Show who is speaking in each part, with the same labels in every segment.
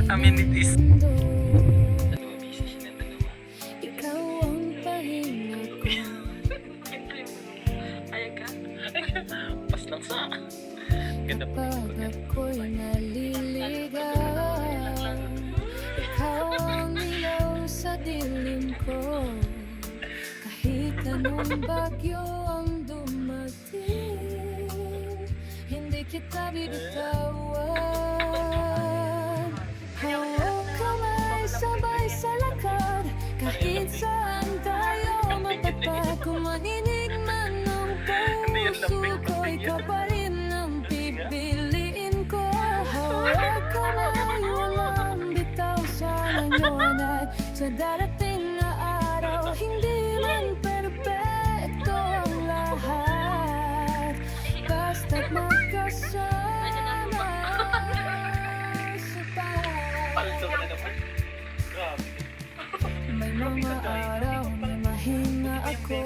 Speaker 1: amenities.
Speaker 2: Dalawa busy sila dalawa.
Speaker 3: Ikaw ang pahinga ko.
Speaker 1: Ayaw ka? Pas lang sa. Ganda po.
Speaker 3: Pag ako'y naliligaw, ikaw ang ilaw sa dilim ko. Kahit anong bagyo ang dumating, hindi kita bibitawan. Hawak kamay, sabay sa lakad, kahit saan tayo matapag. Kung maninig man ang puso ko, ikaw pa rin ang pipiliin ko. Hawak kamay, walang bitaw sa liwanag. Sa darating na araw, hindi man perpekto ang lahat, basta't magkasama sa
Speaker 1: Palto ka na
Speaker 3: tayo.
Speaker 1: naman. Grabe.
Speaker 3: May mga araw na mahinga ako,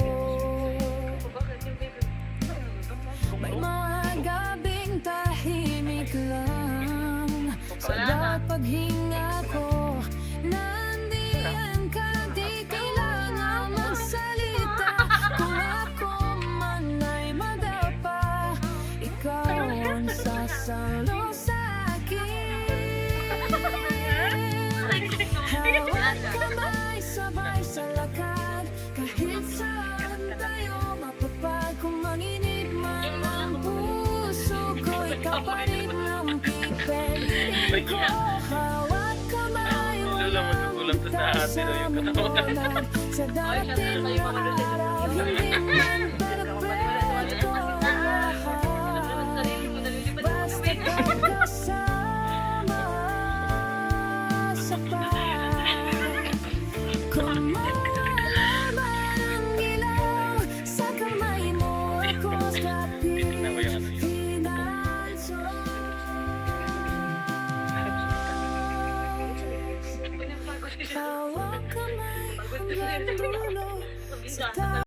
Speaker 3: may mga gabing tahimik lang. Sa bawat paghinga ko, nandiyan ka, di kailangan magsalita. Kung ako man ay madapa, ikaw ang sasalo sa'kin. Hawak kamay, sabay sa lakad, kahit saan tayo mapapag. Kung manginip man ang puso ko, ikaw pa rin ang pipiliin ko. Hawak kamay, walang bitaw sa liwanag. Sa darating na araw, hindi man perpekto ang lahat, basta't magkasama sa pahay. Kung mawala man ang ilaw sa kamay mo, ako's kapinalso. Hawak kamay hanggang dulo sa